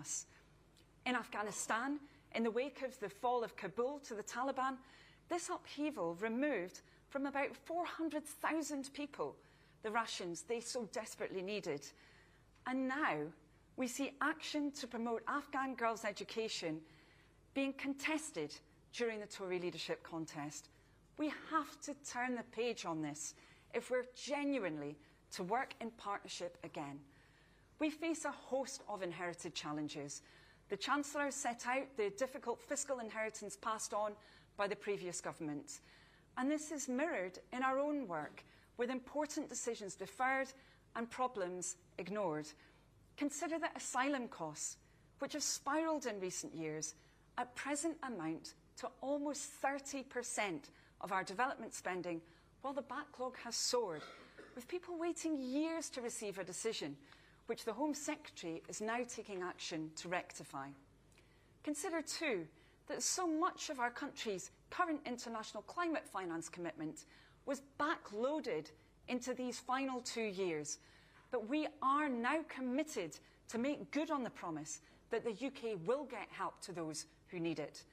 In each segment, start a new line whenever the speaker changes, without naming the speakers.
us. In Afghanistan, in the wake of the fall of Kabul to the Taliban, this upheaval removed from about 400,000 people the rations they so desperately needed. And now we see action to promote Afghan girls' education being contested during the Tory leadership contest. We have to turn the page on this if we're genuinely to work in partnership again. We face a host of inherited challenges. The Chancellor set out the difficult fiscal inheritance passed on by the previous government. And this is mirrored in our own work, with important decisions deferred and problems ignored. Consider that asylum costs, which have spiralled in recent years, at present amount to almost 30% of our development spending, while the backlog has soared, with people waiting years to receive a decision, which the Home Secretary is now taking action to rectify. Consider too that so much of our country's current international climate finance commitment was backloaded into these final 2 years. But we are now committed to make good on the promise that the UK will get help to those who need it.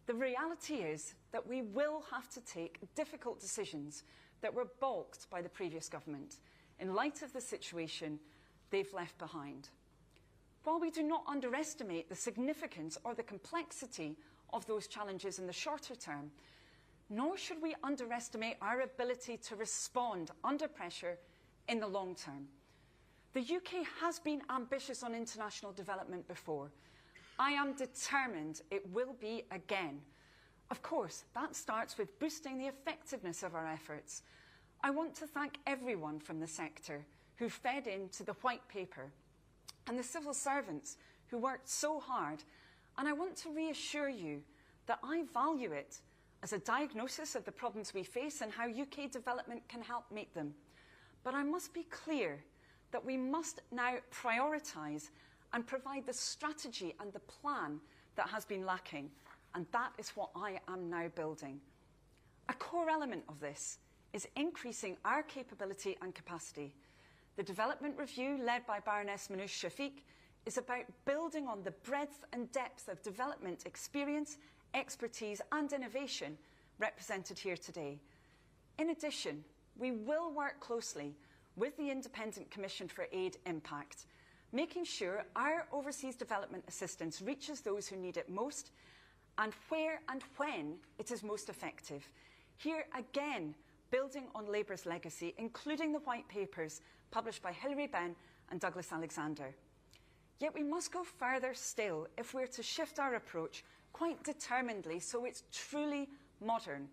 The reality is that we will have to take difficult decisions that were balked by the previous government in light of the situation they've left behind. While we do not underestimate the significance or the complexity of those challenges in the shorter term, nor should we underestimate our ability to respond under pressure in the long term. The UK has been ambitious on international development before. I am determined it will be again. Of course, that starts with boosting the effectiveness of our efforts. I want to thank everyone from the sector who fed into the white paper and the civil servants who worked so hard. And I want to reassure you that I value it as a diagnosis of the problems we face and how UK development can help meet them. But I must be clear that we must now prioritise and provide the strategy and the plan that has been lacking. And that is what I am now building. A core element of this is increasing our capability and capacity. The development review led by Baroness Manoush Shafiq is about building on the breadth and depth of development experience, expertise and innovation represented here today. In addition, we will work closely with the Independent Commission for Aid Impact, making sure our overseas development assistance reaches those who need it most and where and when it is most effective. Here again, building on Labour's legacy, including the white papers published by Hilary Benn and Douglas Alexander. Yet we must go further still if we're to shift our approach quite determinedly so it's truly modern.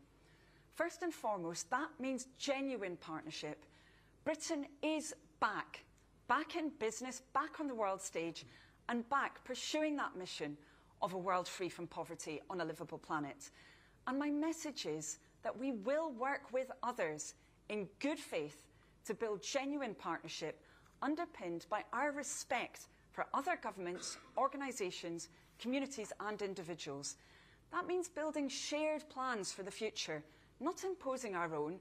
First and foremost, that means genuine partnership. Britain is back in business, back on the world stage, and back pursuing that mission of a world free from poverty on a livable planet. And my message is that we will work with others in good faith to build genuine partnership underpinned by our respect for other governments, organisations, communities and individuals. That means building shared plans for the future, not imposing our own,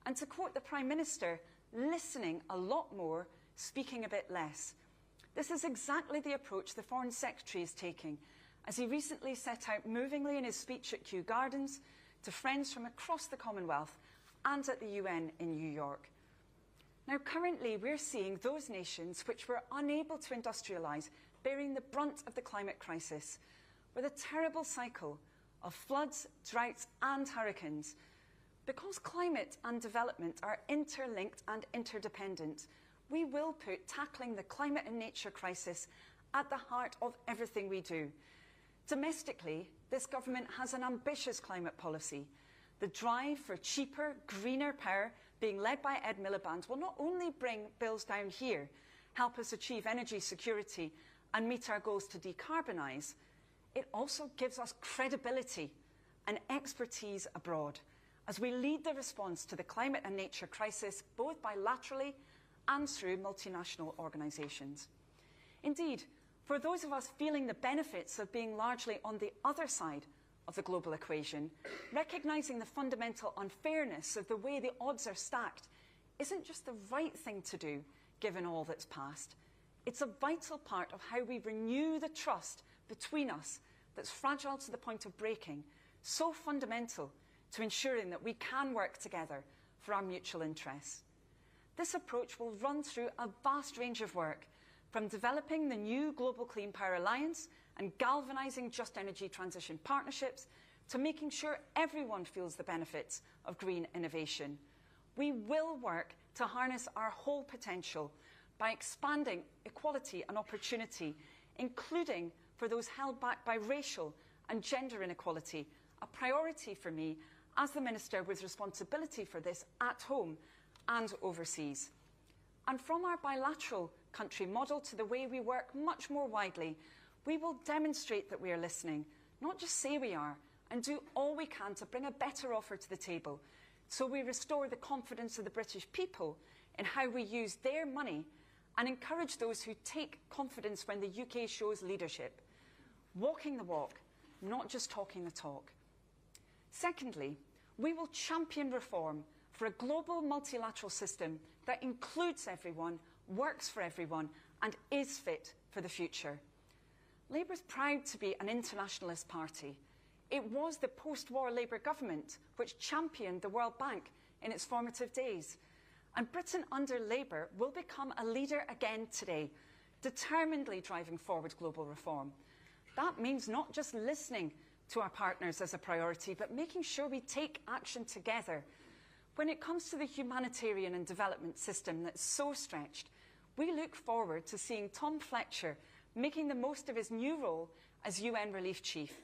and to quote the Prime Minister, listening a lot more, speaking a bit less. This is exactly the approach the Foreign Secretary is taking, as he recently set out movingly in his speech at Kew Gardens to friends from across the Commonwealth and at the UN in New York. Now, currently, we're seeing those nations which were unable to industrialise bearing the brunt of the climate crisis, with a terrible cycle of floods, droughts and hurricanes. Because climate and development are interlinked and interdependent, we will put tackling the climate and nature crisis at the heart of everything we do. Domestically, this government has an ambitious climate policy. The drive for cheaper, greener power being led by Ed Miliband will not only bring bills down here, help us achieve energy security and meet our goals to decarbonise, it also gives us credibility and expertise abroad as we lead the response to the climate and nature crisis both bilaterally and through multinational organisations. Indeed, for those of us feeling the benefits of being largely on the other side of the global equation, recognising the fundamental unfairness of the way the odds are stacked isn't just the right thing to do, given all that's passed. It's a vital part of how we renew the trust between us that's fragile to the point of breaking, so fundamental to ensuring that we can work together for our mutual interests. This approach will run through a vast range of work, from developing the new Global Clean Power Alliance and galvanising just energy transition partnerships, to making sure everyone feels the benefits of green innovation. We will work to harness our whole potential by expanding equality and opportunity, including for those held back by racial and gender inequality, a priority for me as the Minister with responsibility for this at home and overseas. And from our bilateral country model to the way we work much more widely, we will demonstrate that we are listening, not just say we are, and do all we can to bring a better offer to the table, so we restore the confidence of the British people in how we use their money and encourage those who take confidence when the UK shows leadership, walking the walk, not just talking the talk. Secondly, we will champion reform for a global multilateral system that includes everyone, works for everyone, and is fit for the future. Labour is proud to be an internationalist party. It was the post-war Labour government which championed the World Bank in its formative days. And Britain under Labour will become a leader again today, determinedly driving forward global reform. That means not just listening to our partners as a priority, but making sure we take action together. When it comes to the humanitarian and development system that's so stretched, we look forward to seeing Tom Fletcher making the most of his new role as UN Relief Chief,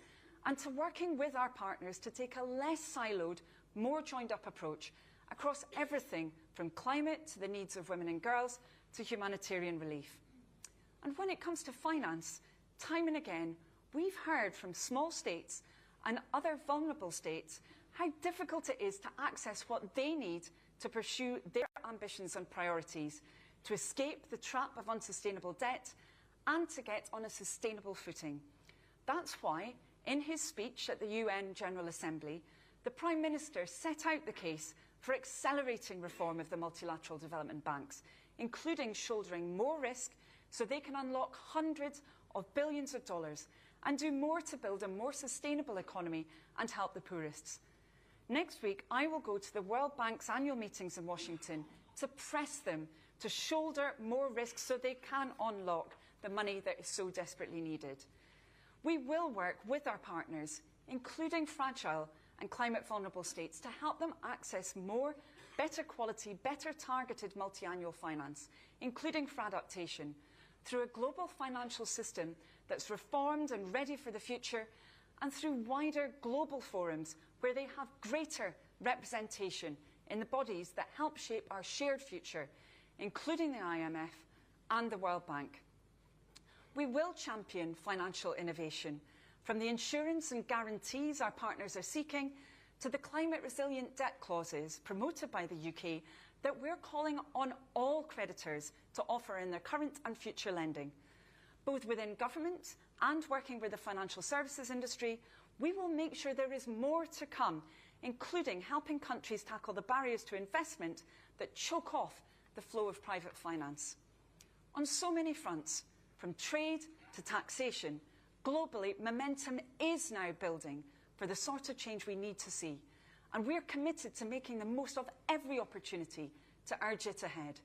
and to working with our partners to take a less siloed, more joined-up approach across everything from climate to the needs of women and girls to humanitarian relief. And when it comes to finance, time and again, we've heard from small states and other vulnerable states how difficult it is to access what they need to pursue their ambitions and priorities, to escape the trap of unsustainable debt and to get on a sustainable footing. That's why, in his speech at the UN General Assembly, the Prime Minister set out the case for accelerating reform of the multilateral development banks, including shouldering more risk so they can unlock hundreds of billions of dollars and do more to build a more sustainable economy and help the poorest. Next week, I will go to the World Bank's annual meetings in Washington to press them to shoulder more risk so they can unlock the money that is so desperately needed. We will work with our partners, including fragile and climate vulnerable states, to help them access more, better quality, better targeted multi-annual finance, including for adaptation, through a global financial system that's reformed and ready for the future, and through wider global forums where they have greater representation in the bodies that help shape our shared future, including the IMF and the World Bank. We will champion financial innovation, from the insurance and guarantees our partners are seeking to the climate resilient debt clauses promoted by the UK that we're calling on all creditors to offer in their current and future lending. Both within government and working with the financial services industry, we will make sure there is more to come, including helping countries tackle the barriers to investment that choke off the flow of private finance. On so many fronts, from trade to taxation, globally, momentum is now building for the sort of change we need to see, and we're committed to making the most of every opportunity to urge it ahead.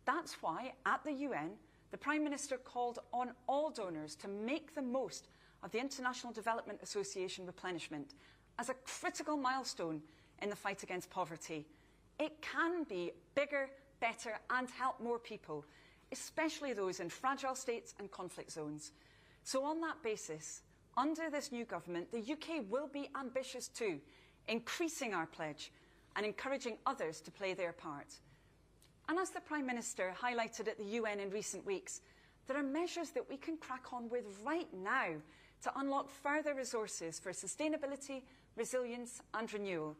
That's why, at the UN, the Prime Minister called on all donors to make the most of the International Development Association replenishment as a critical milestone in the fight against poverty. It can be bigger, better, and help more people, especially those in fragile states and conflict zones. So on that basis, under this new government, the UK will be ambitious too, increasing our pledge and encouraging others to play their part. And as the Prime Minister highlighted at the UN in recent weeks, there are measures that we can crack on with right now to unlock further resources for sustainability, resilience and renewal,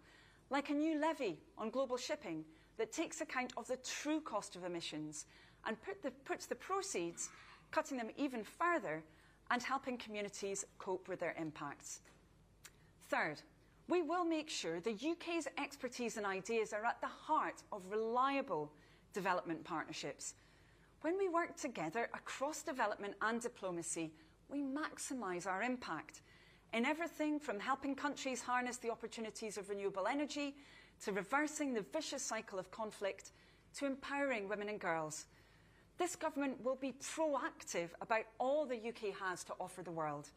like a new levy on global shipping that takes account of the true cost of emissions and puts the proceeds, cutting them even further and helping communities cope with their impacts. Third, we will make sure the UK's expertise and ideas are at the heart of reliable development partnerships. When we work together across development and diplomacy, we maximise our impact in everything from helping countries harness the opportunities of renewable energy, to reversing the vicious cycle of conflict, to empowering women and girls. This government will be proactive about all the UK has to offer the world.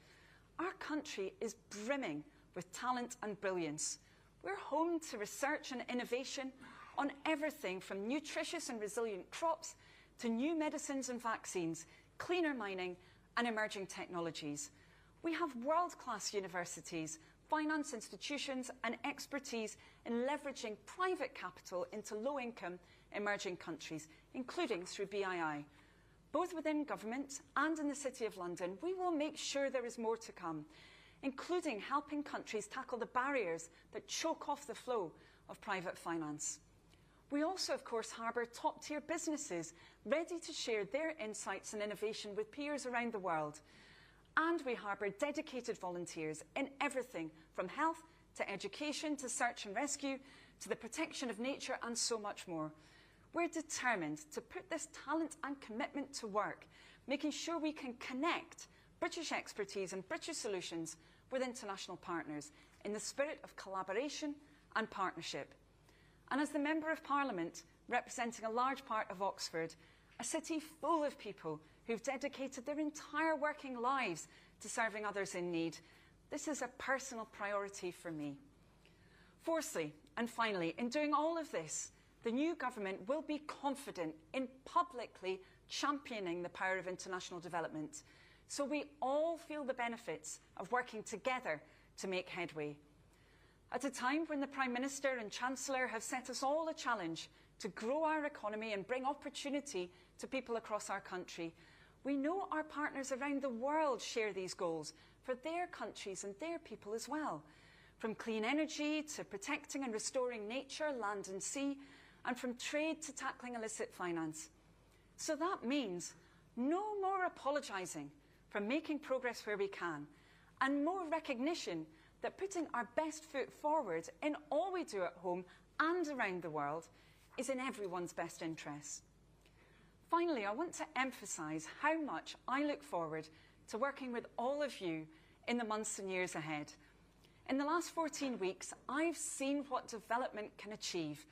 Our country is brimming with talent and brilliance. We're home to research and innovation on everything from nutritious and resilient crops to new medicines and vaccines, cleaner mining and emerging technologies. We have world-class universities, finance institutions and expertise in leveraging private capital into low-income emerging countries, including through BII. Both within government and in the City of London, we will make sure there is more to come, including helping countries tackle the barriers that choke off the flow of private finance. We also, of course, harbour top-tier businesses ready to share their insights and innovation with peers around the world. And we harbour dedicated volunteers in everything from health to education to search and rescue to the protection of nature and so much more. We're determined to put this talent and commitment to work, making sure we can connect British expertise and British solutions with international partners in the spirit of collaboration and partnership. And as the Member of Parliament representing a large part of Oxford, a city full of people who've dedicated their entire working lives to serving others in need, this is a personal priority for me. Fourthly, and finally, in doing all of this, the new government will be confident in publicly championing the power of international development, so we all feel the benefits of working together to make headway. At a time when the Prime Minister and Chancellor have set us all a challenge to grow our economy and bring opportunity to people across our country, we know our partners around the world share these goals for their countries and their people as well. From clean energy to protecting and restoring nature, land and sea, and from trade to tackling illicit finance. So that means no more apologising for making progress where we can, and more recognition that putting our best foot forward in all we do at home and around the world is in everyone's best interests. Finally, I want to emphasise how much I look forward to working with all of you in the months and years ahead. In the last 14 weeks, I've seen what development can achieve,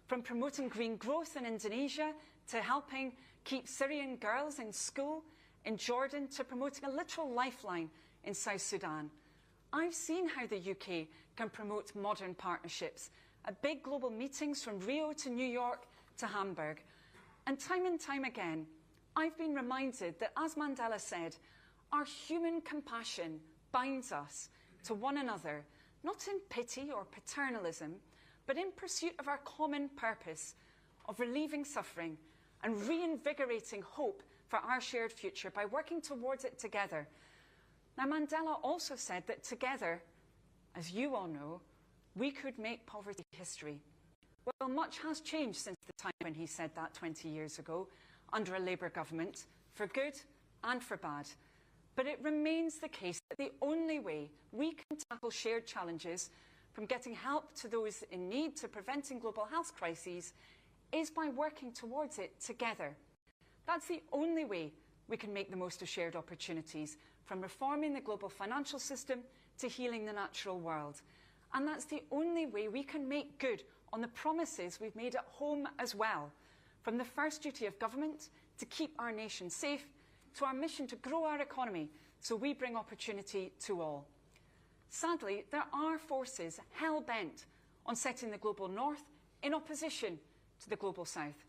from promoting green growth in Indonesia to helping keep Syrian girls in school in Jordan to promoting a literal lifeline in South Sudan. I've seen how the UK can promote modern partnerships at big global meetings from Rio to New York to Hamburg. And time again, I've been reminded that, as Mandela said, our human compassion binds us to one another, not in pity or paternalism, but in pursuit of our common purpose of relieving suffering and reinvigorating hope for our shared future by working towards it together. Now, Mandela also said that together, as you all know, we could make poverty history. Well, much has changed since the time when he said that 20 years ago, under a Labour government, for good and for bad. But it remains the case that the only way we can tackle shared challenges, from getting help to those in need to preventing global health crises, is by working towards it together. That's the only way we can make the most of shared opportunities, from reforming the global financial system to healing the natural world. And that's the only way we can make good on the promises we've made at home as well, from the first duty of government to keep our nation safe, to our mission to grow our economy so we bring opportunity to all. Sadly, there are forces hell-bent on setting the global north in opposition to the global south.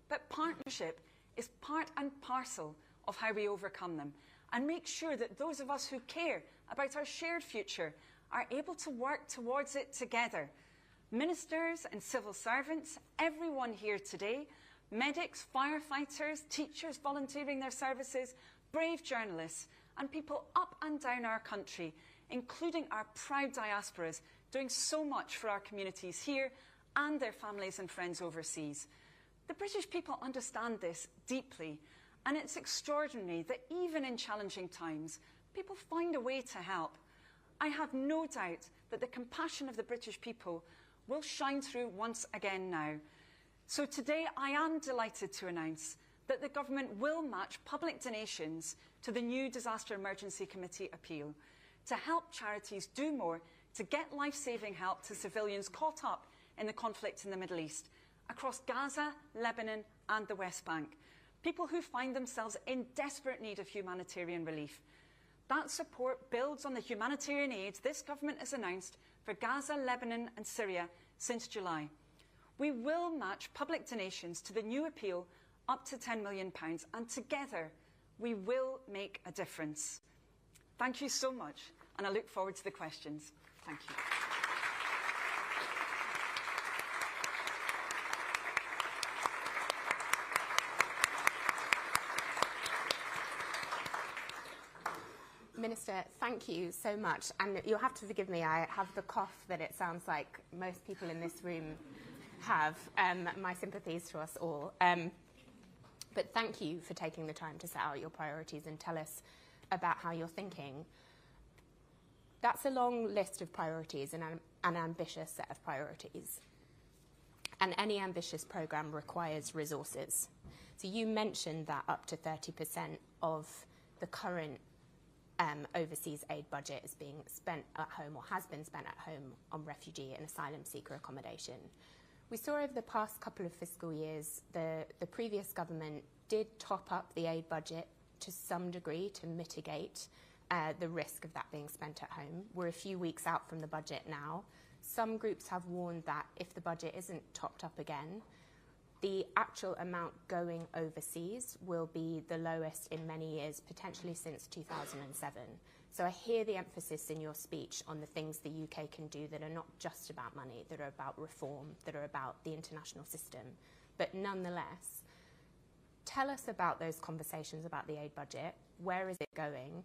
But partnership is part and parcel of how we overcome them and make sure that those of us who care about our shared future are able to work towards it together. Ministers and civil servants, everyone here today, medics, firefighters, teachers volunteering their services, brave journalists, and people up and down our country, including our proud diasporas, doing so much for our communities here and their families and friends overseas. The British people understand this deeply, and it's extraordinary that even in challenging times, people find a way to help. I have no doubt that the compassion of the British people will shine through once again now. So today I am delighted to announce that the government will match public donations to the new Disaster Emergency Committee appeal to help charities do more to get life-saving help to civilians caught up in the conflict in the Middle East, across Gaza, Lebanon and the West Bank. People who find themselves in desperate need of humanitarian relief. That support builds on the humanitarian aid this government has announced for Gaza, Lebanon and Syria since July. We will match public donations to the new appeal up to £10 million, and together we will make a difference. Thank you so much, and I look forward to the questions. Thank you.
Minister, thank you so much. And you'll have to forgive me, I have the cough that it sounds like most people in this room have. My sympathies to us all. But thank you for taking the time to set out your priorities and tell us about how you're thinking. That's a long list of priorities and an ambitious set of priorities. And any ambitious programme requires resources. So you mentioned that up to 30% of the current overseas aid budget is being spent at home, or has been spent at home, on refugee and asylum seeker accommodation. We saw over the past couple of fiscal years the previous government did top up the aid budget to some degree to mitigate the risk of that being spent at home. We're a few weeks out from the budget now. Some groups have warned that if the budget isn't topped up again, the actual amount going overseas will be the lowest in many years, potentially since 2007. So I hear the emphasis in your speech on the things the UK can do that are not just about money, that are about reform, that are about the international system. But nonetheless, tell us about those conversations about the aid budget. Where is it going?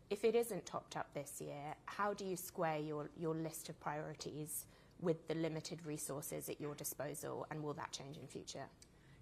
If it isn't topped up this year, how do you square your list of priorities with the limited resources at your disposal, and will that change in future?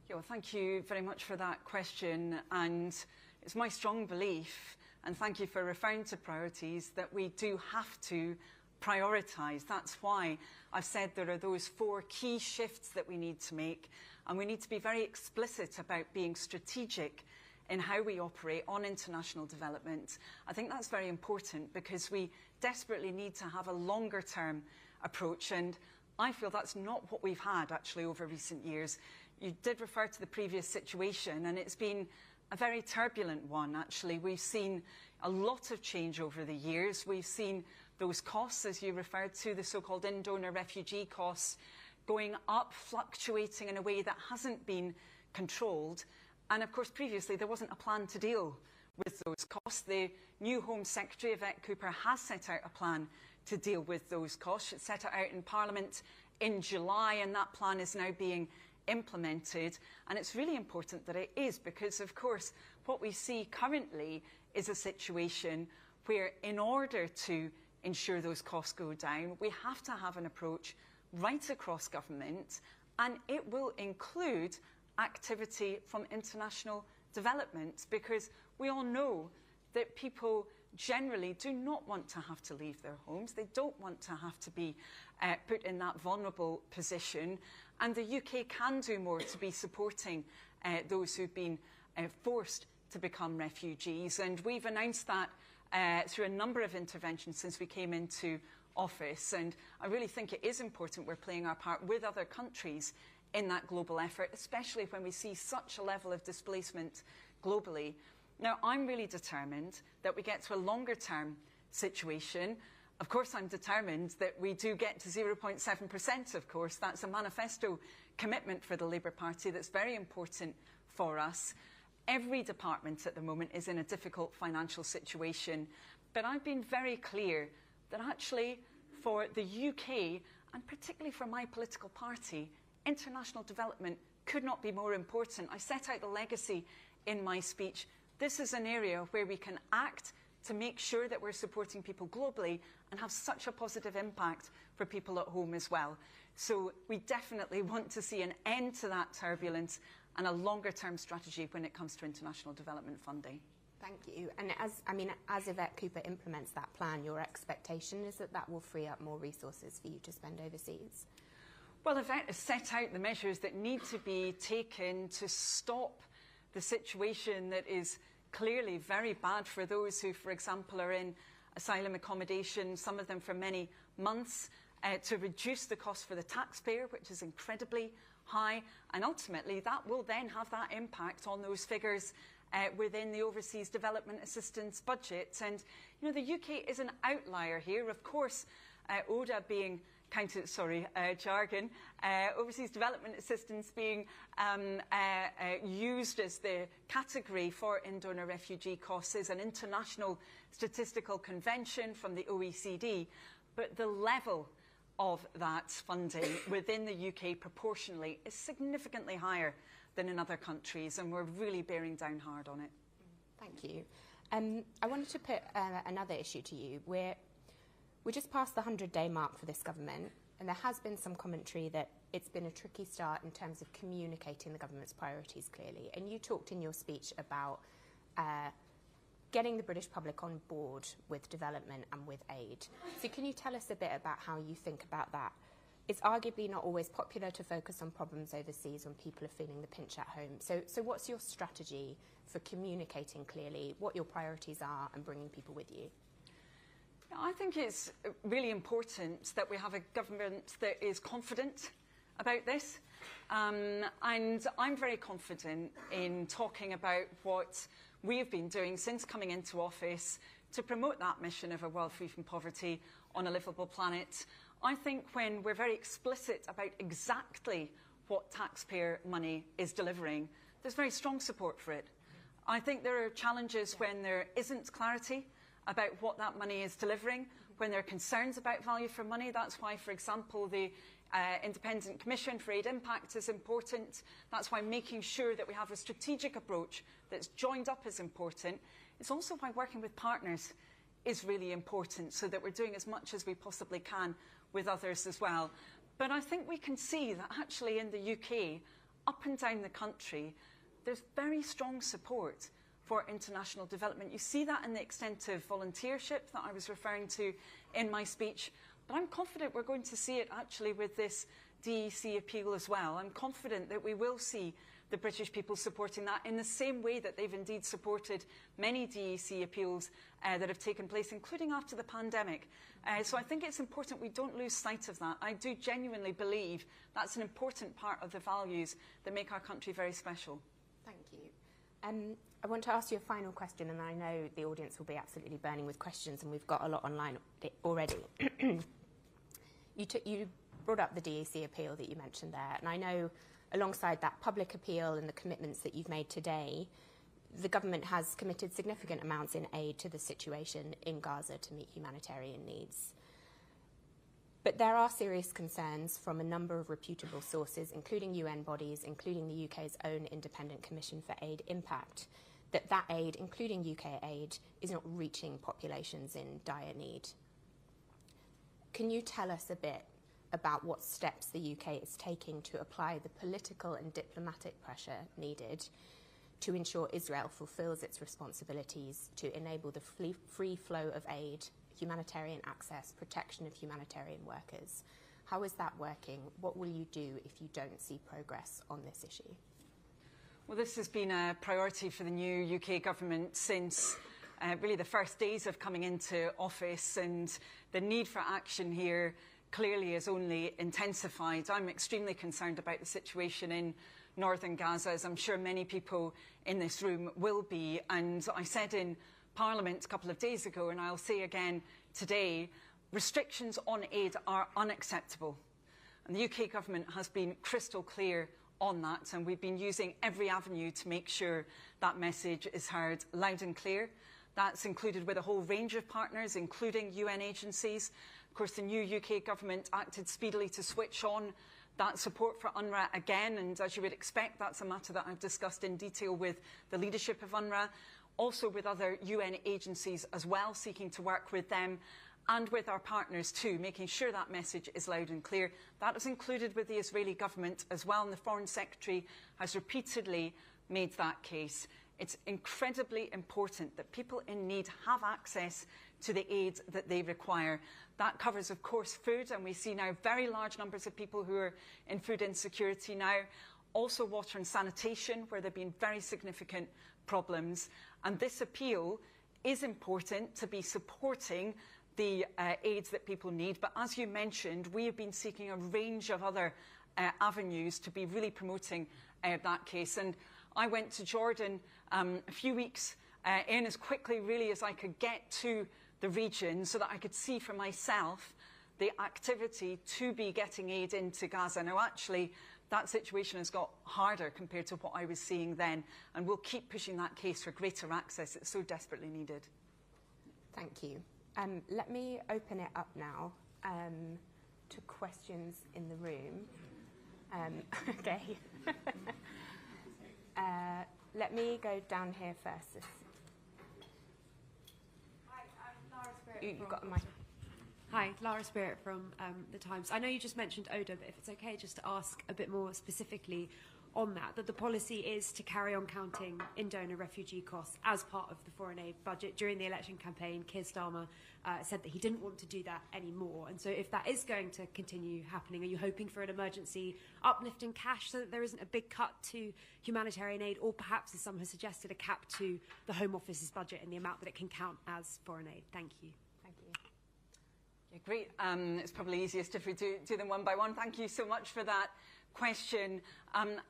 Yeah, well, thank you very much for that question, and it's my strong belief, and thank you for referring to priorities, that we do have to prioritise. That's why I've said there are those 4 key shifts that we need to make, and we need to be very explicit about being strategic in how we operate on international development. I think that's very important because we desperately need to have a longer term approach, and I feel that's not what we've had actually over recent years. You did refer to the previous situation, and it's been a very turbulent one actually. We've seen a lot of change over the years. We've seen those costs, as you referred to, the so-called in-donor refugee costs, going up, fluctuating in a way that hasn't been controlled. And of course previously there wasn't a plan to deal with those costs. The new Home Secretary, Yvette Cooper, has set out a plan to deal with those costs. It set it out in Parliament in July, and that plan is now being implemented. And it's really important that it is, because of course what we see currently is a situation where, in order to ensure those costs go down, we have to have an approach right across government, and it will include activity from international development, because we all know that people generally do not want to have to leave their homes. They don't want to have to be put in that vulnerable position. And the UK can do more to be supporting those who've been forced to become refugees. And we've announced that through a number of interventions since we came into office. And I really think it is important we're playing our part with other countries in that global effort, especially when we see such a level of displacement globally. Now, I'm really determined that we get to a longer-term situation. Of course, I'm determined that we do get to 0.7%, of course. That's a manifesto commitment for the Labour Party that's very important for us. Every department at the moment is in a difficult financial situation, but I've been very clear that actually for the UK, and particularly for my political party, international development could not be more important. I set out the legacy in my speech. This is an area where we can act to make sure that we're supporting people globally and have such a positive impact for people at home as well. So we definitely want to see an end to that turbulence and a longer-term strategy when it comes to international development funding.
Thank you. And as Yvette Cooper implements that plan, your expectation is that that will free up more resources for you to spend overseas?
Well, Yvette has set out the measures that need to be taken to stop the situation that is clearly very bad for those who, for example, are in asylum accommodation, some of them for many months, to reduce the cost for the taxpayer, which is incredibly high, and ultimately that will then have that impact on those figures within the overseas development assistance budget. And you know, the UK is an outlier here. Of course, ODA being jargon, overseas development assistance being used as the category for in-donor refugee costs is an international statistical convention from the OECD, but the level of that funding within the UK proportionally is significantly higher than in other countries, and we're really bearing down hard on it.
Thank you. I wanted to put another issue to you. We're just past the 100-day mark for this government, and there has been some commentary that it's been a tricky start in terms of communicating the government's priorities clearly. And you talked in your speech about getting the British public on board with development and with aid. So can you tell us a bit about how you think about that? It's arguably not always popular to focus on problems overseas when people are feeling the pinch at home. So what's your strategy for communicating clearly what your priorities are and bringing people with you?
I think it's really important that we have a government that is confident about this. And I'm very confident in talking about what we've been doing since coming into office to promote that mission of a world free from poverty on a livable planet. I think when we're very explicit about exactly what taxpayer money is delivering, there's very strong support for it. I think there are challenges when there isn't clarity about what that money is delivering, when there are concerns about value for money. That's why, for example, the Independent Commission for Aid Impact is important. That's why making sure that we have a strategic approach that's joined up is important. It's also why working with partners is really important, so that we're doing as much as we possibly can with others as well. But I think we can see that actually in the UK, up and down the country, there's very strong support for international development. You see that in the extent of volunteership that I was referring to in my speech. But I'm confident we're going to see it actually with this DEC appeal as well. I'm confident that we will see the British people supporting that in the same way that they've indeed supported many DEC appeals that have taken place, including after the pandemic. So I think it's important we don't lose sight of that. I do genuinely believe that's an important part of the values that make our country very special.
Thank you. I want to ask you a final question, and I know the audience will be absolutely burning with questions, and we've got a lot online already. You brought up the DEC appeal that you mentioned there, and I know alongside that public appeal and the commitments that you've made today, the government has committed significant amounts in aid to the situation in Gaza to meet humanitarian needs. But there are serious concerns from a number of reputable sources, including UN bodies, including the UK's own Independent Commission for Aid Impact, that aid, including UK aid, is not reaching populations in dire need. Can you tell us a bit about what steps the UK is taking to apply the political and diplomatic pressure needed to ensure Israel fulfills its responsibilities to enable the free flow of aid, humanitarian access, protection of humanitarian workers? How is that working? What will you do if you don't see progress on this issue?
Well, this has been a priority for the new UK government since really the first days of coming into office, and the need for action here clearly is only intensified. I'm extremely concerned about the situation in northern Gaza, as I'm sure many people in this room will be. And I said in Parliament a couple of days ago, and I'll say again today, restrictions on aid are unacceptable. And the UK government has been crystal clear on that, and we've been using every avenue to make sure that message is heard loud and clear. That's included with a whole range of partners, including UN agencies. Of course, the new UK government acted speedily to switch on that support for UNRWA again, and as you would expect, that's a matter that I've discussed in detail with the leadership of UNRWA, also with other UN agencies as well, seeking to work with them and with our partners too, making sure that message is loud and clear. That was included with the Israeli government as well, and the Foreign Secretary has repeatedly made that case. It's incredibly important that people in need have access to the aid that they require. That covers, of course, food, and we see now very large numbers of people who are in food insecurity now. also water and sanitation, where there have been very significant problems. And this appeal is important to be supporting the aids that people need. But as you mentioned, we have been seeking a range of other avenues to be really promoting that case. And I went to Jordan a few weeks in as quickly really as I could get to the region so that I could see for myself the activity to be getting aid into Gaza. Now, actually, that situation has got harder compared to what I was seeing then, and we'll keep pushing that case for greater access. It's so desperately needed.
Thank you. Let me open it up now to questions in the room. Okay. Let me go down here first.
Hi, I'm Lara Spirit.
You've got a mic.
Hi, Lara Spirit from The Times. I know you just mentioned ODA, but if it's okay just to ask a bit more specifically on that the policy is to carry on counting in donor refugee costs as part of the foreign aid budget. During the election campaign, Keir Starmer said that he didn't want to do that anymore. And so if that is going to continue happening, are you hoping for an emergency uplift in cash so that there isn't a big cut to humanitarian aid, or perhaps, as some has suggested, a cap to the Home Office's budget and the amount that it can count as foreign aid? Thank you.
Thank you.
Yeah, great. It's probably easiest if we do them one by one. Thank you so much for that question.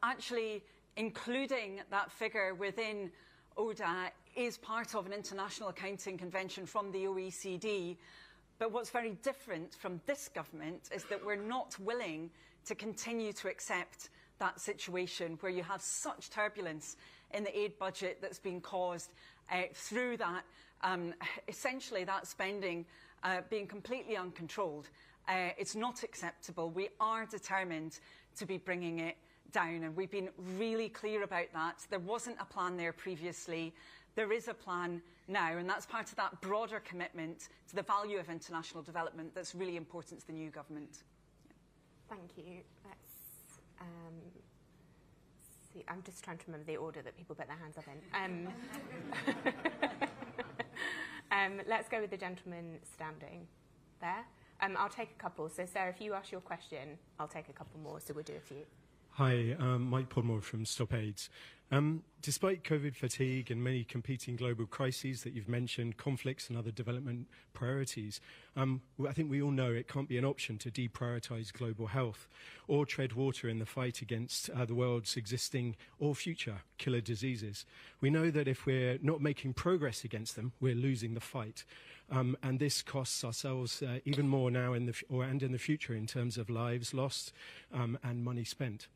Actually, including that figure within ODA is part of an international accounting convention from the OECD. But what's very different from this government is that we're not willing to continue to accept that situation where you have such turbulence in the aid budget that's been caused through that, essentially that spending being completely uncontrolled. It's not acceptable. We are determined to be bringing it down, and we've been really clear about that. There wasn't a plan there previously. There is a plan now, and that's part of that broader commitment to the value of international development that's really important to the new government.
Thank you. Let's see. I'm just trying to remember the order that people put their hands up in. Let's go with the gentleman standing there. I'll take a couple. So, Sarah, if you ask your question, I'll take a couple more. So we'll do a few.
Hi, Mike Podmore from Stop AIDS. Despite COVID fatigue and many competing global crises that you've mentioned, conflicts and other development priorities, I think we all know it can't be an option to deprioritise global health or tread water in the fight against the world's existing or future killer diseases. We know that if we're not making progress against them, we're losing the fight. And this costs ourselves even more now and in the future in terms of lives lost and money spent.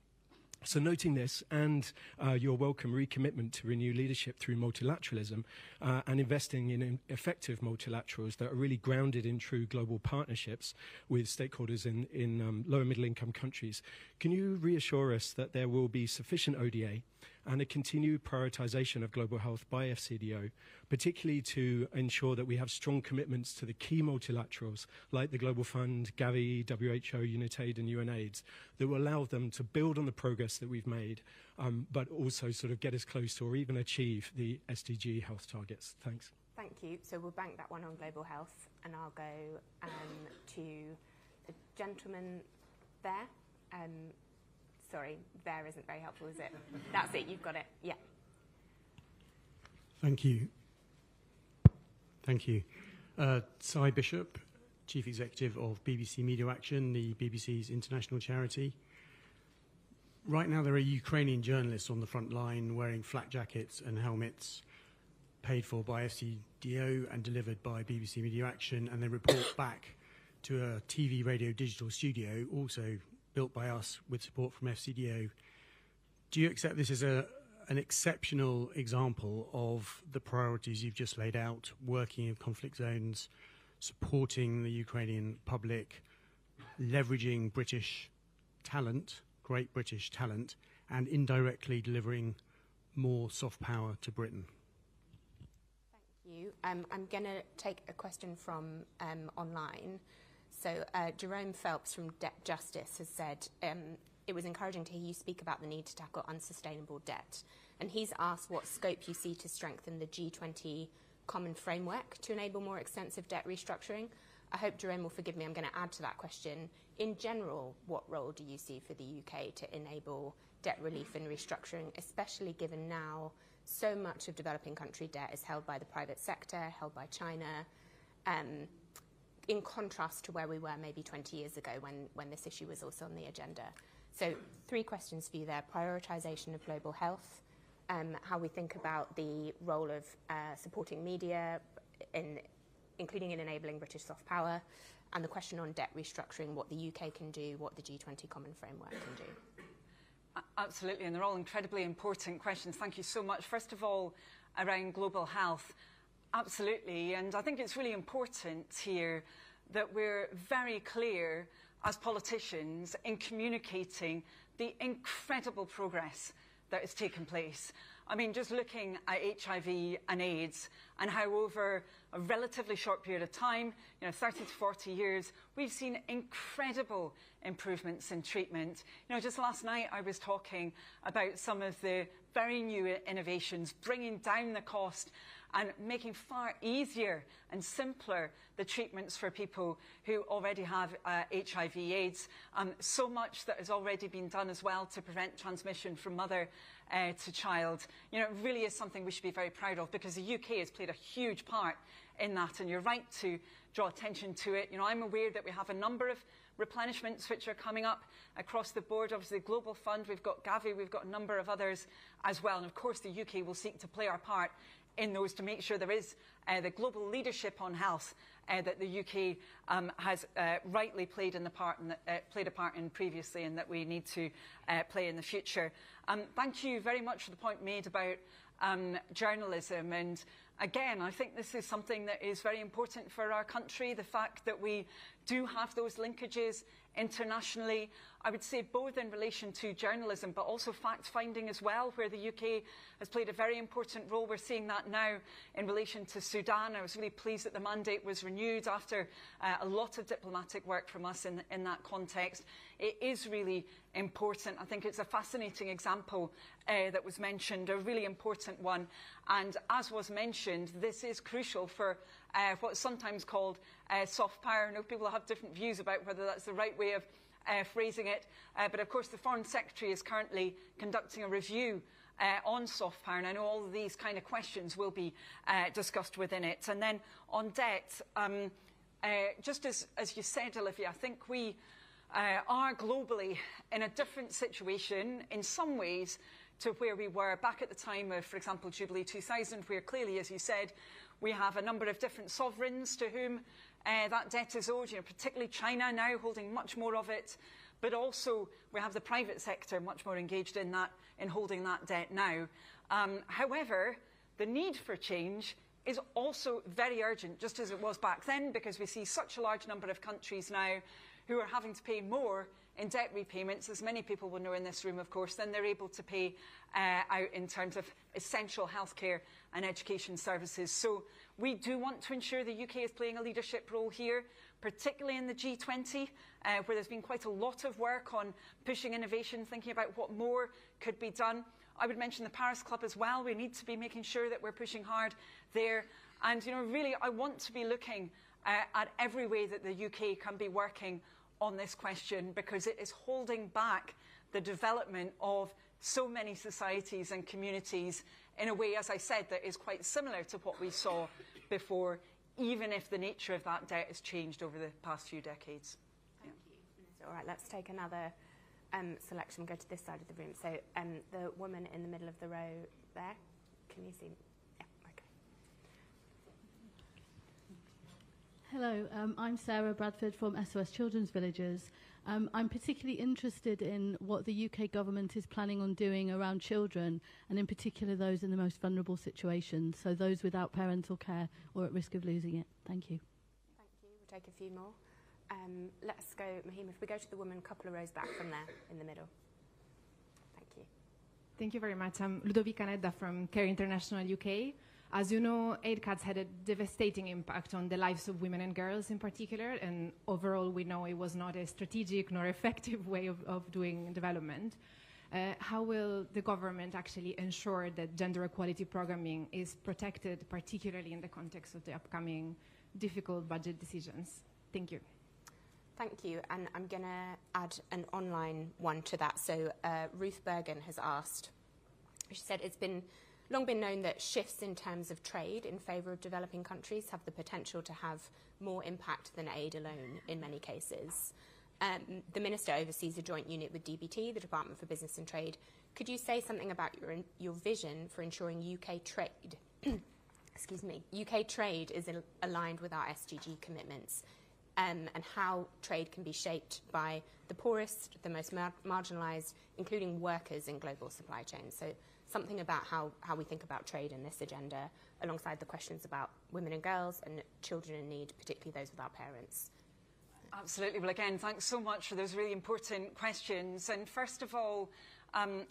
So noting this and your welcome recommitment to renew leadership through multilateralism and investing in effective multilaterals that are really grounded in true global partnerships with stakeholders in lower middle income countries, can you reassure us that there will be sufficient ODA and a continued prioritisation of global health by FCDO, particularly to ensure that we have strong commitments to the key multilaterals like the Global Fund, Gavi, WHO, UNITAID and UNAIDS that will allow them to build on the progress that we've made, but also sort of get us close to or even achieve the SDG health targets? Thanks.
Thank you. So we'll bank that one on global health, and I'll go to the gentleman there. Sorry, there isn't very helpful, is it? That's it, you've got it. Yeah.
Thank you. Thank you. Cy Bishop, Chief Executive of BBC Media Action, the BBC's international charity. Right now there are Ukrainian journalists on the front line wearing flak jackets and helmets paid for by FCDO and delivered by BBC Media Action, and they report back to a TV, radio, digital studio, also built by us with support from FCDO. Do you accept this as an exceptional example of the priorities you've just laid out, working in conflict zones, supporting the Ukrainian public, leveraging British talent, great British talent, and indirectly delivering more soft power to Britain?
Thank you. I'm going to take a question from online. So Jerome Phelps from Debt Justice has said, it was encouraging to hear you speak about the need to tackle unsustainable debt. And he's asked what scope you see to strengthen the G20 common framework to enable more extensive debt restructuring. I hope Jerome will forgive me, I'm going to add to that question. In general, what role do you see for the UK to enable debt relief and restructuring, especially given now so much of developing country debt is held by the private sector, held by China, in contrast to where we were maybe 20 years ago when this issue was also on the agenda. So 3 questions for you there. Prioritisation of global health, how we think about the role of supporting media, including in enabling British soft power, and the question on debt restructuring, what the UK can do, what the G20 Common Framework can do.
Absolutely, and they're all incredibly important questions. Thank you so much. First of all, around global health, absolutely, and I think it's really important here that we're very clear as politicians in communicating the incredible progress that has taken place. I mean, just looking at HIV and AIDS and how over a relatively short period of time, 30 to 40 years, we've seen incredible improvements in treatment. Just last night I was talking about some of the very new innovations, bringing down the cost and making far easier and simpler the treatments for people who already have HIV/AIDS. So much that has already been done as well to prevent transmission from mother to child. It really is something we should be very proud of, because the UK has played a huge part in that, and you're right to draw attention to it. I'm aware that we have a number of replenishments which are coming up across the board. Obviously, the Global Fund, we've got Gavi, we've got a number of others as well. And of course, the UK will seek to play our part in those to make sure there is the global leadership on health that the UK has rightly played a part in previously, and that we need to play in the future. Thank you very much for the point made about journalism. And again, I think this is something that is very important for our country, the fact that we do have those linkages internationally. I would say both in relation to journalism, but also fact-finding as well, where the UK has played a very important role. We're seeing that now in relation to Sudan. I was really pleased that the mandate was renewed after a lot of diplomatic work from us in that context. It is really important. I think it's a fascinating example that was mentioned, a really important one. And as was mentioned, this is crucial for what's sometimes called soft power. I know people have different views about whether that's the right way of phrasing it. But of course, the Foreign Secretary is currently conducting a review on soft power, and I know all of these kind of questions will be discussed within it. And then on debt, just as you said, Olivia, I think we are globally in a different situation in some ways to where we were back at the time of, for example, Jubilee 2000, where clearly, as you said, we have a number of different sovereigns to whom that debt is owed, particularly China now holding much more of it, but also we have the private sector much more engaged in holding that debt now. However, the need for change is also very urgent, just as it was back then, because we see such a large number of countries now who are having to pay more in debt repayments, as many people will know in this room, of course, than they're able to pay out in terms of essential healthcare and education services. So we do want to ensure the UK is playing a leadership role here, particularly in the G20, where there's been quite a lot of work on pushing innovation, thinking about what more could be done. I would mention the Paris Club as well. We need to be making sure that we're pushing hard there. And, really, I want to be looking at every way that the UK can be working on this question, because it is holding back the development of so many societies and communities in a way, as I said, that is quite similar to what we saw before, even if the nature of that debt has changed over the past few decades.
Thank you. All right, let's take another selection. Go to this side of the room. So the woman in the middle of the row there, can you see? Yeah, okay.
Hello, I'm Sarah Bradford from SOS Children's Villages. I'm particularly interested in what the UK government is planning on doing around children, and in particular those in the most vulnerable situations, so those without parental care or at risk of losing it. Thank you.
Thank you. We'll take a few more. Let's go, Mahim, if we go to the woman a couple of rows back from there in the middle. Thank you.
Thank you very much. I'm Ludovica Nedda from Care International UK. As you know, aid cuts had a devastating impact on the lives of women and girls in particular, and overall we know it was not a strategic nor effective way of doing development. How will the government actually ensure that gender equality programming is protected, particularly in the context of the upcoming difficult budget decisions? Thank you.
Thank you, and I'm going to add an online one to that. So Ruth Bergen has asked, she said, it's long been known that shifts in terms of trade in favour of developing countries have the potential to have more impact than aid alone in many cases. The Minister oversees a joint unit with DBT, the Department for Business and Trade. Could you say something about your vision for ensuring UK trade UK trade is aligned with our SDG commitments, and how trade can be shaped by the poorest, the most marginalised, including workers in global supply chains? So something about how we think about trade in this agenda, alongside the questions about women and girls and children in need, particularly those without parents.
Absolutely. Well, again, thanks so much for those really important questions. And first of all,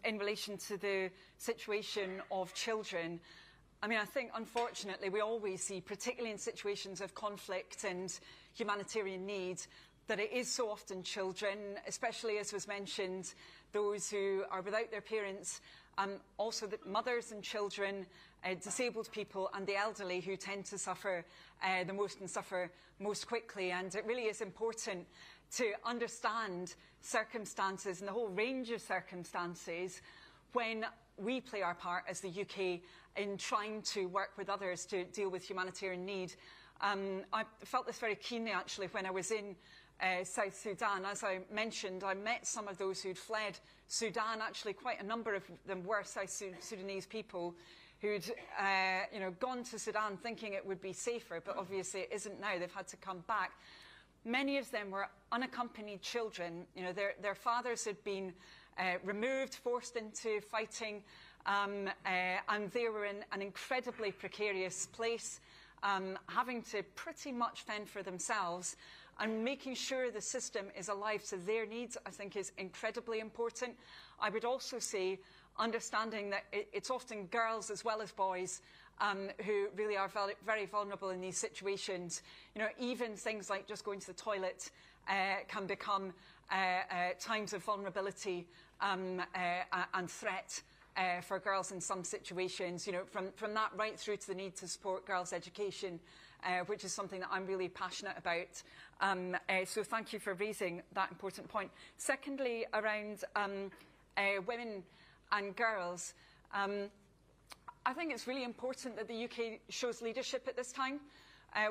in relation to the situation of children, I mean, I think, unfortunately, we always see, particularly in situations of conflict and humanitarian need, that it is so often children, especially, as was mentioned, those who are without their parents, also the mothers and children, disabled people and the elderly who tend to suffer the most and suffer most quickly. And it really is important to understand circumstances and the whole range of circumstances when we play our part as the UK in trying to work with others to deal with humanitarian need. I felt this very keenly, actually, when I was in South Sudan. As I mentioned, I met some of those who'd fled Sudan. Actually, quite a number of them were South Sudanese people who'd gone to Sudan thinking it would be safer, but obviously it isn't now. They've had to come back. Many of them were unaccompanied children. You know, their fathers had been removed, forced into fighting, and they were in an incredibly precarious place, having to pretty much fend for themselves. And making sure the system is alive to their needs, I think, is incredibly important. I would also say understanding that it's often girls as well as boys who really are very vulnerable in these situations. You know, even things like just going to the toilet can become times of vulnerability and threat for girls in some situations. You know, from that right through to the need to support girls' education, which is something that I'm really passionate about. So thank you for raising that important point. Secondly, around women and girls, I think it's really important that the UK shows leadership at this time.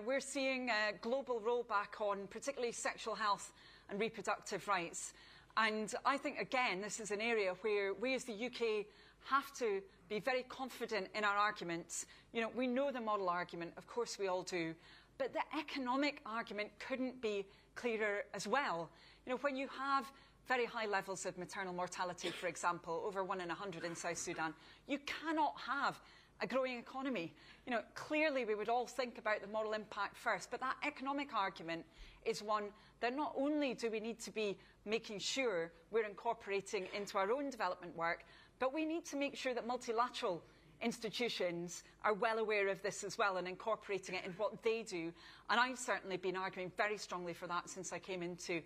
We're seeing a global rollback on particularly sexual health and reproductive rights. And I think, again, this is an area where we as the UK have to be very confident in our arguments. You know, we know the model argument, of course we all do, but the economic argument couldn't be clearer as well. You know, when you have very high levels of maternal mortality, for example, over 1 in 100 in South Sudan, you cannot have a growing economy. You know, clearly we would all think about the moral impact first, but that economic argument is one that not only do we need to be making sure we're incorporating into our own development work, but we need to make sure that multilateral institutions are well aware of this as well and incorporating it in what they do. And I've certainly been arguing very strongly for that since I came into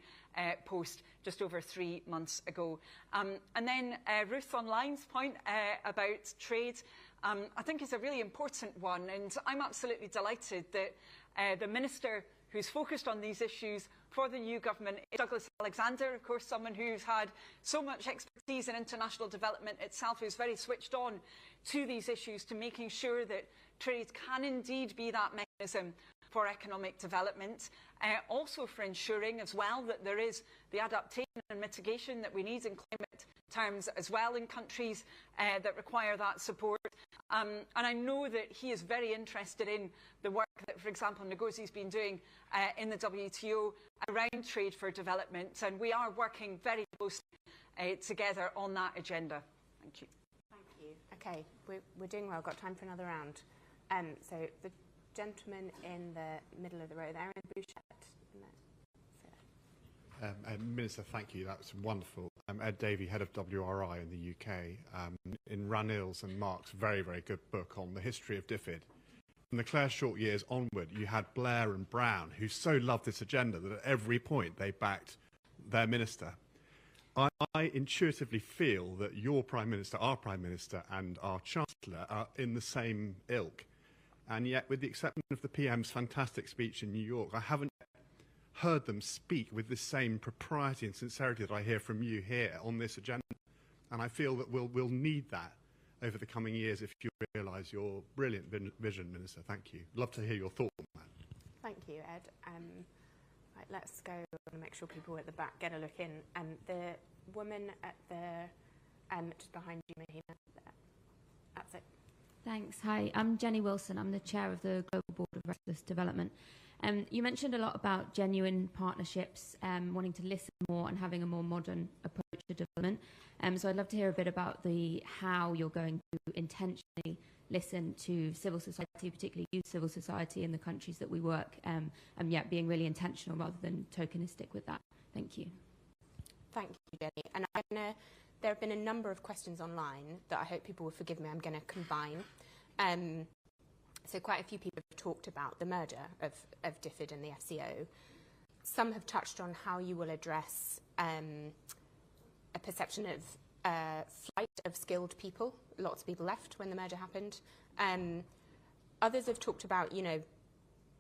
post just over 3 months ago. And then Ruth Online's point about trade, I think is a really important one. And I'm absolutely delighted that the Minister who's focused on these issues for the new government is Douglas Alexander, of course, someone who's had so much expertise in international development itself, who's very switched on to these issues, to making sure that trade can indeed be that mechanism for economic development, also for ensuring as well that there is the adaptation and mitigation that we need in climate terms as well in countries that require that support. And I know that he is very interested in the work that, for example, Ngozi's been doing in the WTO around trade for development, and we are working very closely together on that agenda. Thank you.
Thank you. Okay, we're doing well. Got time for another round. So the gentleman in the middle of the row there, in blue shirt.
Minister, thank you. That was wonderful. Ed Davey, head of WRI in the UK, in Ranil's and Mark's very, very good book on the history of DFID. From the Clare Short years onward, you had Blair and Brown, who so loved this agenda that at every point they backed their minister. I intuitively feel that your Prime Minister, our Prime Minister, and our Chancellor are in the same ilk. And yet, with the exception of the PM's fantastic speech in New York, I haven't heard them speak with the same propriety and sincerity that I hear from you here on this agenda. And I feel that we'll need that over the coming years if you realise your brilliant vision, Minister. Thank you. Love to hear your thoughts on that.
Thank you, Ed. Right, let's go and make sure people at the back get a look in. The woman at the just behind you, Mahina. That's it.
Thanks. Hi, I'm Jenny Wilson. I'm the chair of the Global Board of Restless Development. You mentioned a lot about genuine partnerships, wanting to listen more and having a more modern approach to development. So I'd love to hear a bit about how you're going to intentionally listen to civil society, particularly youth civil society in the countries that we work, and yet being really intentional rather than tokenistic with that. Thank you.
Thank you, Jenny. And there have been a number of questions online that I hope people will forgive me. I'm going to combine. So quite a few people have talked about the merger of DFID and the FCO. Some have touched on how you will address a perception of flight of skilled people. Lots of people left when the merger happened. Others have talked about,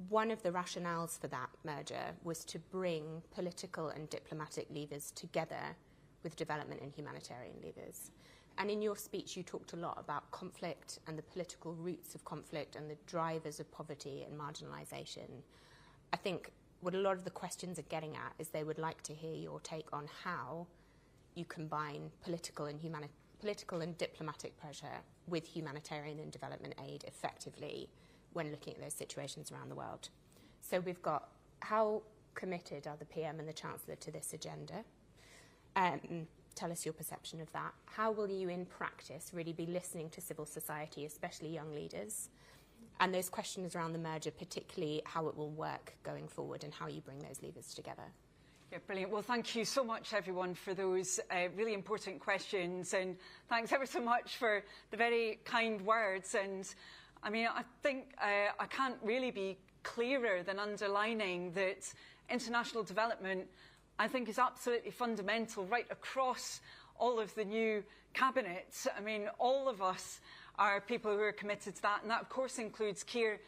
one of the rationales for that merger was to bring political and diplomatic levers together with development and humanitarian levers. And in your speech, you talked a lot about conflict and the political roots of conflict and the drivers of poverty and marginalisation. I think what a lot of the questions are getting at is they would like to hear your take on how you combine political and diplomatic pressure with humanitarian and development aid effectively when looking at those situations around the world. So we've got how committed are the PM and the Chancellor to this agenda? Tell us your perception of that. How will you, in practice, really be listening to civil society, especially young leaders? And those questions around the merger, particularly how it will work going forward and how you bring those levers together.
Yeah, brilliant. Well, thank you so much, everyone, for those really important questions. And thanks ever so much for the very kind words. And I mean, I think I can't really be clearer than underlining that international development, I think, is absolutely fundamental right across all of the new cabinets. I mean, all of us are people who are committed to that, and that, of course, includes Keir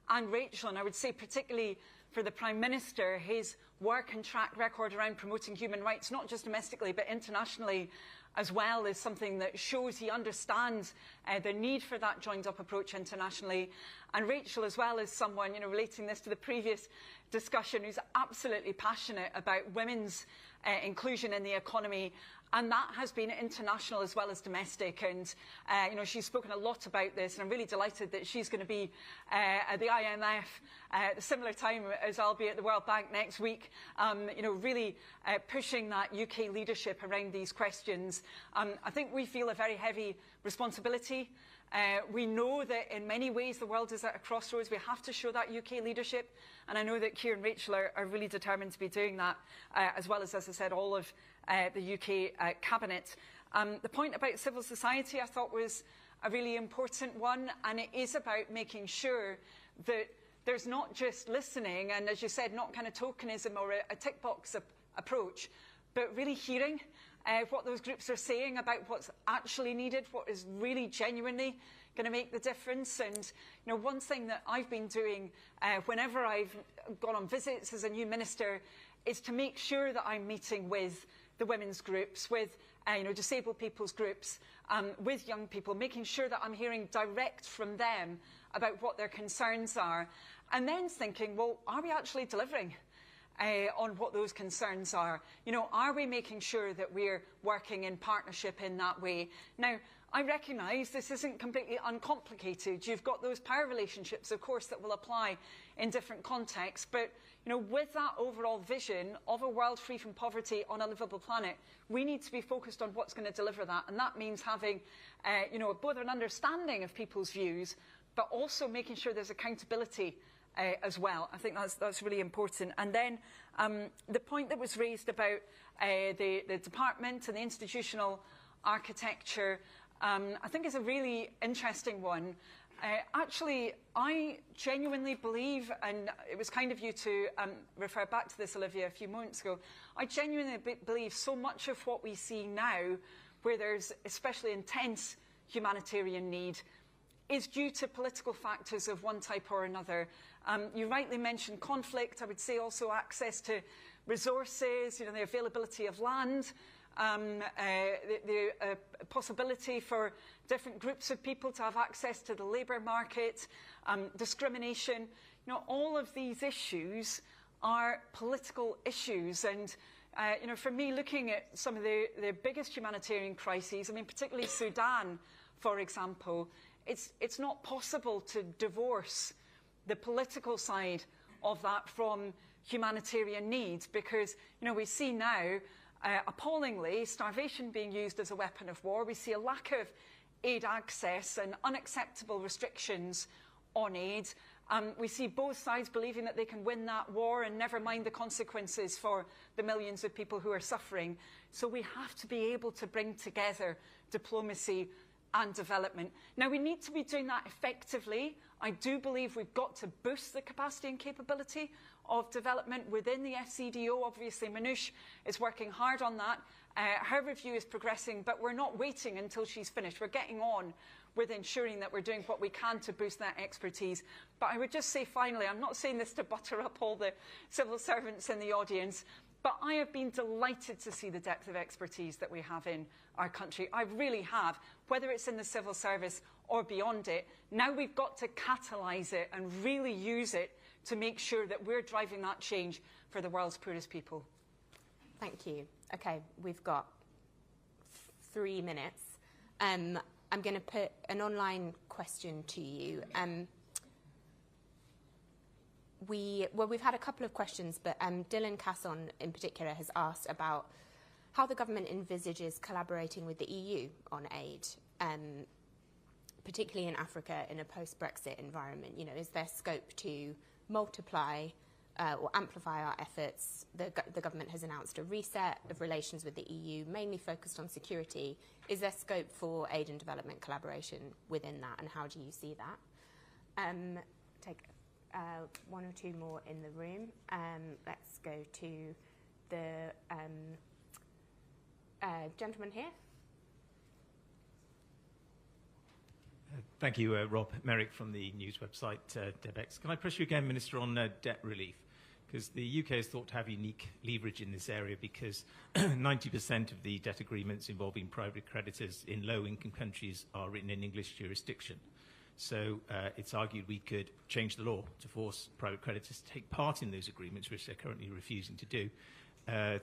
and Rachel. And I would say particularly for the Prime Minister, his work and track record around promoting human rights, not just domestically but internationally as well, is something that shows he understands the need for that joined-up approach internationally. And Rachel, as well, is someone, relating this to the previous discussion, who's absolutely passionate about women's inclusion in the economy. And that has been international as well as domestic. And, she's spoken a lot about this. And I'm really delighted that she's going to be at the IMF at a similar time as I'll be at the World Bank next week, really pushing that UK leadership around these questions. I think we feel a very heavy responsibility. We know that in many ways the world is at a crossroads. We have to show that UK leadership. And I know that Keir and Rachel are really determined to be doing that, as well as I said, all of the UK cabinet. The point about civil society I thought was a really important one, and it is about making sure that there's not just listening and, as you said, not kind of tokenism or a tick box approach, but really hearing what those groups are saying about what's actually needed, what is really genuinely going to make the difference. And one thing that I've been doing whenever I've gone on visits as a new minister is to make sure that I'm meeting with the women's groups, with disabled people's groups, with young people, making sure that I'm hearing direct from them about what their concerns are, and then thinking, well, are we actually delivering on what those concerns are? Are we making sure that we're working in partnership in that way? Now, I recognise this isn't completely uncomplicated. You've got those power relationships, of course, that will apply in different contexts. But, with that overall vision of a world free from poverty on a livable planet, we need to be focused on what's going to deliver that. And that means having, both an understanding of people's views, but also making sure there's accountability as well. I think that's really important. And then the point that was raised about the department and the institutional architecture, I think is a really interesting one. Actually, I genuinely believe, and it was kind of you to refer back to this, Olivia, a few moments ago, I genuinely believe so much of what we see now, where there's especially intense humanitarian need, is due to political factors of one type or another. You rightly mentioned conflict. I would say also access to resources, you know, the availability of land, the possibility for different groups of people to have access to the labour market, discrimination. You know, all of these issues are political issues. And, you know, for me, looking at some of the biggest humanitarian crises, I mean, particularly Sudan, for example, it's not possible to divorce the political side of that from humanitarian needs, because, you know, we see now, appallingly, starvation being used as a weapon of war. We see a lack of aid access and unacceptable restrictions on aid. We see both sides believing that they can win that war and never mind the consequences for the millions of people who are suffering. So we have to be able to bring together diplomacy and development. Now, we need to be doing that effectively. I do believe we've got to boost the capacity and capability of development within the FCDO. Obviously, Manouche is working hard on that. Her review is progressing, but we're not waiting until she's finished. We're getting on with ensuring that we're doing what we can to boost that expertise. But I would just say, finally, I'm not saying this to butter up all the civil servants in the audience, but I have been delighted to see the depth of expertise that we have in our country. I really have, whether it's in the civil service or beyond it. Now we've got to catalyse it and really use it to make sure that we're driving that change for the world's poorest people.
Thank you. Okay, we've got 3 minutes. I'm going to put an online question to you. We've had a couple of questions, but Dylan Casson in particular has asked about how the government envisages collaborating with the EU on aid, particularly in Africa in a post-Brexit environment. You know, is there scope to multiply or amplify our efforts? The government has announced a reset of relations with the EU, mainly focused on security. Is there scope for aid and development collaboration within that, and how do you see that? Take 1 or 2 more in the room. Let's go to the gentleman here.
Thank you, Rob Merrick from the news website DebEx. Can I press you again, Minister, on debt relief? Because the UK is thought to have unique leverage in this area, because 90% of the debt agreements involving private creditors in low-income countries are written in English jurisdiction. So it's argued we could change the law to force private creditors to take part in those agreements, which they're currently refusing to do.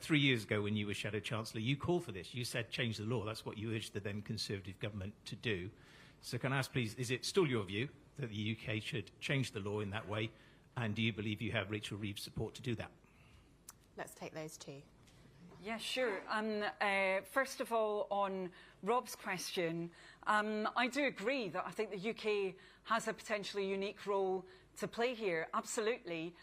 3 years ago, when you were Shadow Chancellor, you called for this. You said change the law. That's what you urged the then Conservative government to do. So can I ask, please, is it still your view that the UK should change the law in that way? And do you believe you have Rachel Reeves' support to do that?
Let's take those 2.
Yeah, sure. First of all, on Rob's question, I do agree that I think the UK has a potentially unique role to play here, absolutely,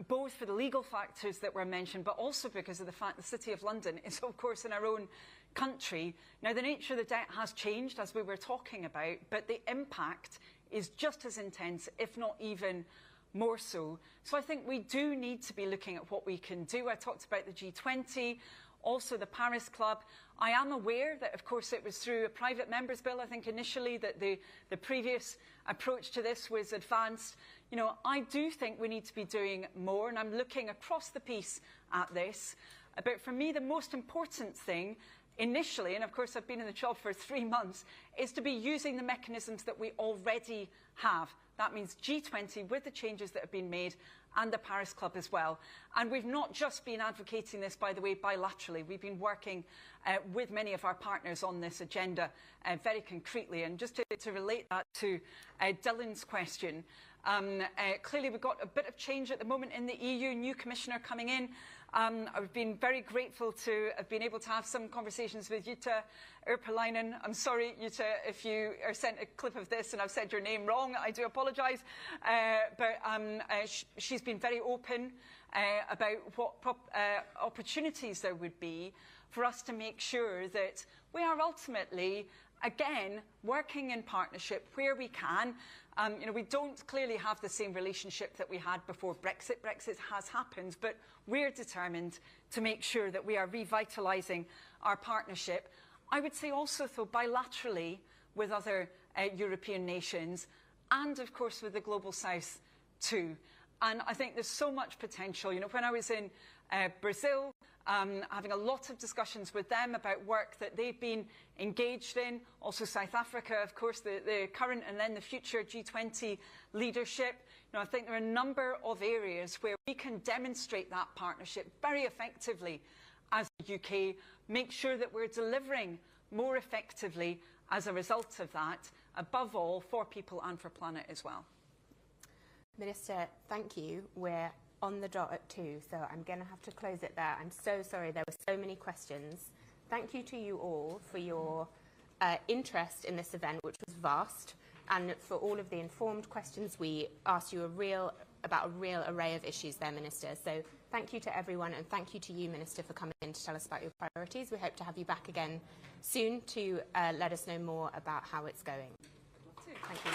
both for the legal factors that were mentioned, but also because of the fact the City of London is, of course, in our own country. Now, the nature of the debt has changed, as we were talking about, but the impact is just as intense, if not even more so. So I think we do need to be looking at what we can do. I talked about the G20, also the Paris Club. I am aware that, of course, it was through a private member's bill, I think, initially, that the previous approach to this was advanced. You know, I do think we need to be doing more, and I'm looking across the piece at this. But for me, the most important thing initially, and of course I've been in the job for 3 months, is to be using the mechanisms that we already have. That means G20 with the changes that have been made, and the Paris Club as well. And we've not just been advocating this, by the way, bilaterally. We've been working with many of our partners on this agenda very concretely. And just to relate that to Dylan's question, clearly we've got a bit of change at the moment in the EU, new commissioner coming in. I've been very grateful to have been able to have some conversations with Jutta Urpilainen. I'm sorry, Jutta, if you are sent a clip of this and I've said your name wrong, I do apologise. But she's been very open about what opportunities there would be for us to make sure that we are ultimately, again, working in partnership where we can. You know, we don't clearly have the same relationship that we had before Brexit. Brexit has happened, but we're determined to make sure that we are revitalising our partnership. I would say also, though, bilaterally with other European nations, and of course with the Global South too. And I think there's so much potential. You know, when I was in Brazil, having a lot of discussions with them about work that they've been engaged in, also South Africa, of course, the current and then the future G20 leadership. You know, I think there are a number of areas where we can demonstrate that partnership very effectively as the UK, make sure that we're delivering more effectively as a result of that, above all, for people and for planet as well.
Minister, thank you. We're on the dot at 2, so I'm going to have to close it there. I'm so sorry, there were so many questions. Thank you to you all for your interest in this event, which was vast, and for all of the informed questions. We asked you about a real array of issues there, Minister. So thank you to everyone, and thank you to you, Minister, for coming in to tell us about your priorities. We hope to have you back again soon to let us know more about how it's going. Thank you.